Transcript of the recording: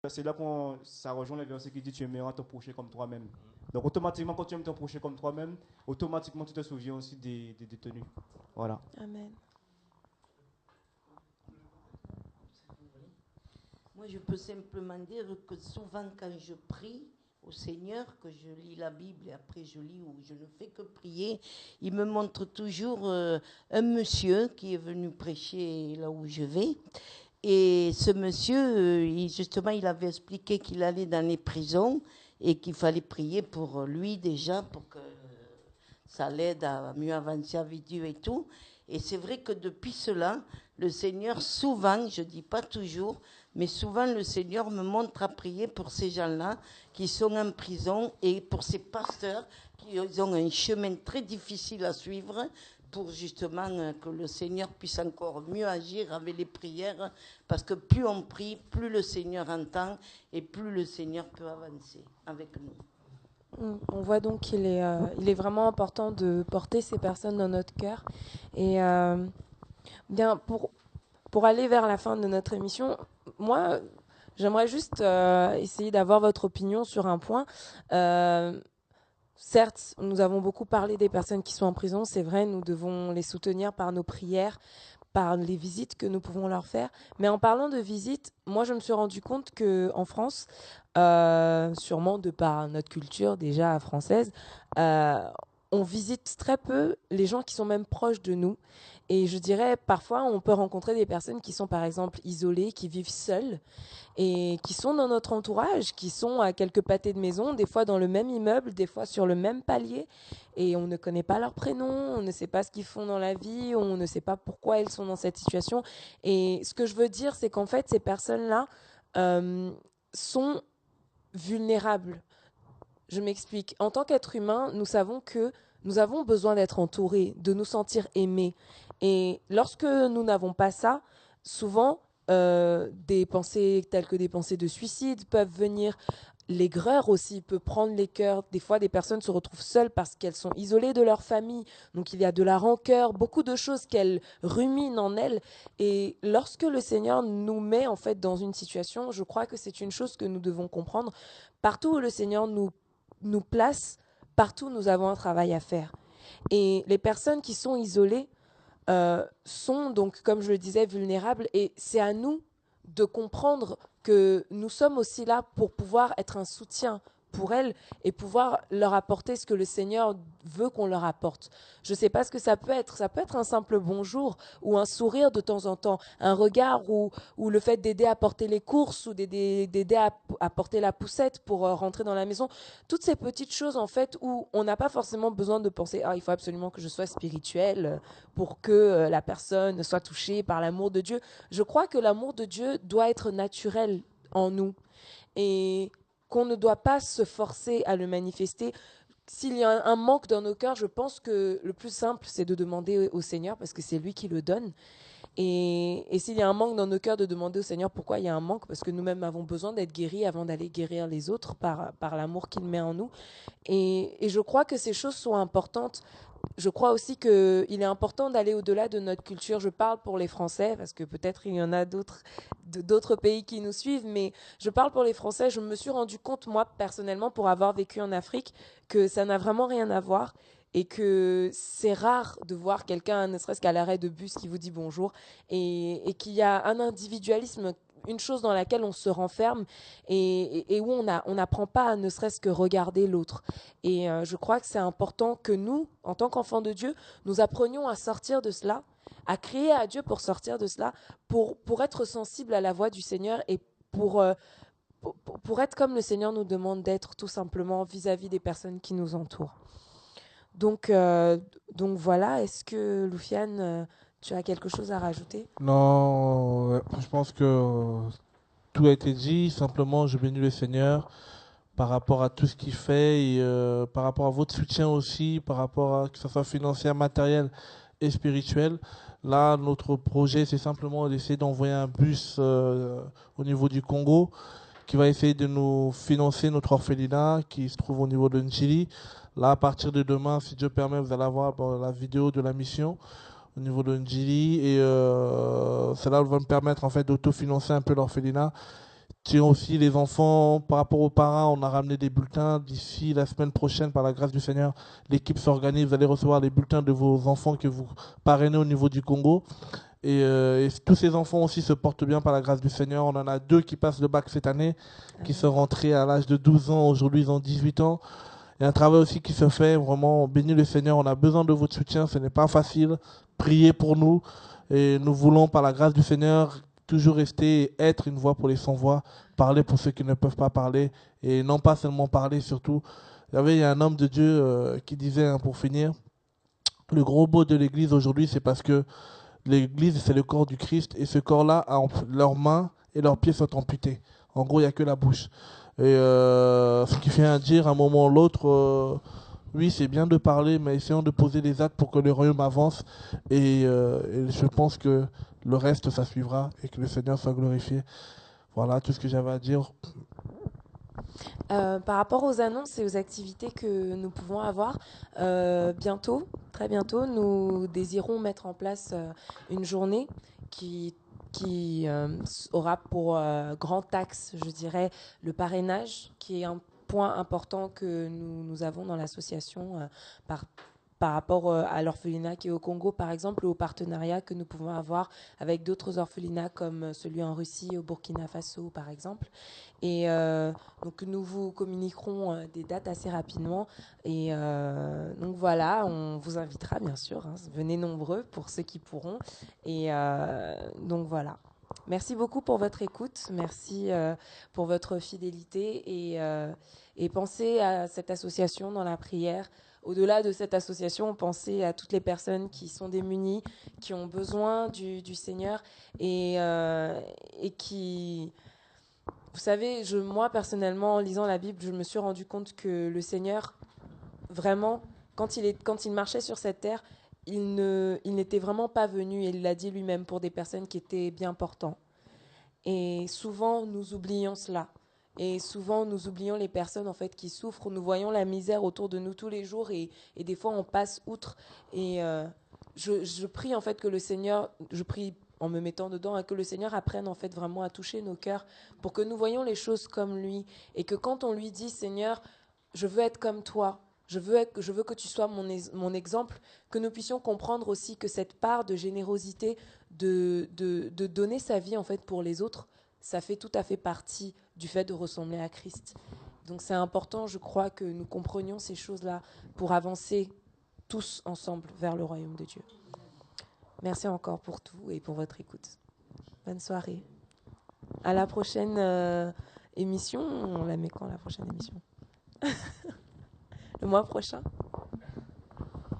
C'est là qu'on ça rejoint le verset qui dit tu aimeras ton prochain comme toi-même. Donc automatiquement quand tu aimes ton prochain comme toi-même, automatiquement tu te souviens aussi des détenus. Voilà. Amen. Moi, je peux simplement dire que souvent, quand je prie au Seigneur, que je lis la Bible et après je lis ou je ne fais que prier, il me montre toujours un monsieur qui est venu prêcher là où je vais. Et ce monsieur, justement, il avait expliqué qu'il allait dans les prisons et qu'il fallait prier pour lui déjà, pour que ça l'aide à mieux avancer avec Dieu et tout. Et c'est vrai que depuis cela, le Seigneur, souvent, je ne dis pas toujours, mais souvent le Seigneur me montre à prier pour ces gens-là qui sont en prison et pour ces pasteurs qui ont un chemin très difficile à suivre pour justement que le Seigneur puisse encore mieux agir avec les prières, parce que plus on prie, plus le Seigneur entend et plus le Seigneur peut avancer avec nous. On voit donc il est vraiment important de porter ces personnes dans notre cœur. Et bien, pour aller vers la fin de notre émission, moi, j'aimerais juste essayer d'avoir votre opinion sur un point. Certes, nous avons beaucoup parlé des personnes qui sont en prison, c'est vrai, nous devons les soutenir par nos prières, par les visites que nous pouvons leur faire. Mais en parlant de visites, moi je me suis rendu compte qu'en France, sûrement de par notre culture déjà française, euh, on visite très peu les gens qui sont même proches de nous. Et je dirais, parfois, on peut rencontrer des personnes qui sont, par exemple, isolées, qui vivent seules et qui sont dans notre entourage, qui sont à quelques pâtés de maison, des fois dans le même immeuble, des fois sur le même palier, et on ne connaît pas leur prénom, on ne sait pas ce qu'ils font dans la vie, on ne sait pas pourquoi ils sont dans cette situation. Et ce que je veux dire, c'est qu'en fait, ces personnes-là sont vulnérables. Je m'explique. En tant qu'être humain, nous savons que nous avons besoin d'être entourés, de nous sentir aimés. Et lorsque nous n'avons pas ça, souvent, des pensées telles que des pensées de suicide peuvent venir. L'aigreur aussi peut prendre les cœurs. Des fois, des personnes se retrouvent seules parce qu'elles sont isolées de leur famille. Donc, il y a de la rancœur, beaucoup de choses qu'elles ruminent en elles. Et lorsque le Seigneur nous met en fait dans une situation, je crois que c'est une chose que nous devons comprendre. Partout où le Seigneur nous place, partout nous avons un travail à faire. Et les personnes qui sont isolées sont donc, comme je le disais, vulnérables. Et c'est à nous de comprendre que nous sommes aussi là pour pouvoir être un soutien pour elles et pouvoir leur apporter ce que le Seigneur veut qu'on leur apporte. Je ne sais pas ce que ça peut être. Ça peut être un simple bonjour ou un sourire de temps en temps, un regard ou le fait d'aider à porter les courses ou d'aider à porter la poussette pour rentrer dans la maison. Toutes ces petites choses en fait où on n'a pas forcément besoin de penser « Ah, il faut absolument que je sois spirituel pour que la personne soit touchée par l'amour de Dieu. » Je crois que l'amour de Dieu doit être naturel en nous et qu'on ne doit pas se forcer à le manifester. S'il y a un manque dans nos cœurs, je pense que le plus simple, c'est de demander au Seigneur parce que c'est lui qui le donne. Et s'il y a un manque dans nos cœurs, de demander au Seigneur pourquoi il y a un manque, parce que nous-mêmes avons besoin d'être guéris avant d'aller guérir les autres par l'amour qu'il met en nous. Et je crois que ces choses sont importantes. Je crois aussi qu'il est important d'aller au-delà de notre culture. Je parle pour les Français, parce que peut-être il y en a d'autres pays qui nous suivent, mais je parle pour les Français. Je me suis rendu compte, moi, personnellement, pour avoir vécu en Afrique, que ça n'a vraiment rien à voir et que c'est rare de voir quelqu'un, ne serait-ce qu'à l'arrêt de bus, qui vous dit bonjour et qu'il y a un individualisme, une chose dans laquelle on se renferme et où on n'apprend pas à ne serait-ce que regarder l'autre. Et je crois que c'est important que nous, en tant qu'enfants de Dieu, nous apprenions à sortir de cela, à crier à Dieu pour sortir de cela, pour être sensible à la voix du Seigneur et pour être comme le Seigneur nous demande d'être tout simplement vis-à-vis des personnes qui nous entourent. Donc voilà, est-ce que Loufiane, tu as quelque chose à rajouter? Non, je pense que tout a été dit. Simplement, je bénis le Seigneur par rapport à tout ce qu'il fait et par rapport à votre soutien aussi, par rapport à que ce soit financier, matériel et spirituel. Là, notre projet, c'est simplement d'essayer d'envoyer un bus au niveau du Congo qui va essayer de nous financer notre orphelinat qui se trouve au niveau de Njili. Là, à partir de demain, si Dieu permet, vous allez avoir la vidéo de la mission au niveau de Njili et cela va me permettre en fait d'autofinancer un peu l'orphelinat. tiens aussi les enfants. Par rapport aux parents, on a ramené des bulletins. D'ici la semaine prochaine, par la grâce du Seigneur, l'équipe s'organise. Vous allez recevoir les bulletins de vos enfants que vous parrainez au niveau du Congo. Et tous ces enfants aussi se portent bien par la grâce du Seigneur. On en a 2 qui passent le bac cette année, qui sont rentrés à l'âge de 12 ans. Aujourd'hui, ils ont 18 ans. Il y a un travail aussi qui se fait. Vraiment, bénis le Seigneur. On a besoin de votre soutien. Ce n'est pas facile. Priez pour nous. Et nous voulons, par la grâce du Seigneur, toujours rester et être une voix pour les sans-voix. Parler pour ceux qui ne peuvent pas parler. Et non pas seulement parler, surtout. Il y a un homme de Dieu qui disait, hein, pour finir, le gros mot de l'Église aujourd'hui, c'est parce que l'Église, c'est le corps du Christ. Et ce corps-là, leurs mains et leurs pieds sont amputés. En gros, il n'y a que la bouche. Et ce qui vient à dire, à un moment ou l'autre, oui, c'est bien de parler, mais essayons de poser des actes pour que le royaume avance. Et je pense que le reste, ça suivra et que le Seigneur soit glorifié. Voilà tout ce que j'avais à dire. Par rapport aux annonces et aux activités que nous pouvons avoir, bientôt, très bientôt, nous désirons mettre en place une journée qui aura pour grand axe, je dirais, le parrainage, qui est un point important que nous avons dans l'association par rapport à l'orphelinat qui est au Congo, par exemple, ou au partenariat que nous pouvons avoir avec d'autres orphelinats comme celui en Russie, au Burkina Faso, par exemple. Et donc, nous vous communiquerons des dates assez rapidement. Et donc, voilà, on vous invitera, bien sûr. Hein, venez nombreux pour ceux qui pourront. Et donc, voilà. Merci beaucoup pour votre écoute. Merci pour votre fidélité. Et pensez à cette association dans la prière. Au-delà de cette association, pensez à toutes les personnes qui sont démunies, qui ont besoin du Seigneur et qui... Vous savez, moi, personnellement, en lisant la Bible, je me suis rendu compte que le Seigneur, vraiment, quand il marchait sur cette terre, il n'était vraiment pas venu, et il l'a dit lui-même, pour des personnes qui étaient bien portantes. Et souvent, nous oublions cela. Et souvent, nous oublions les personnes en fait qui souffrent. Nous voyons la misère autour de nous tous les jours et des fois, on passe outre. Et je prie en fait que le Seigneur, je prie en me mettant dedans, que le Seigneur apprenne en fait vraiment à toucher nos cœurs pour que nous voyions les choses comme lui. Et que quand on lui dit, Seigneur, je veux être comme toi, je veux que tu sois mon exemple, que nous puissions comprendre aussi que cette part de générosité, de donner sa vie en fait pour les autres, ça fait tout à fait partie du fait de ressembler à Christ. Donc c'est important, je crois, que nous comprenions ces choses-là pour avancer tous ensemble vers le royaume de Dieu. Merci encore pour tout et pour votre écoute. Bonne soirée. À la prochaine émission. On la met quand, la prochaine émission? Le mois prochain?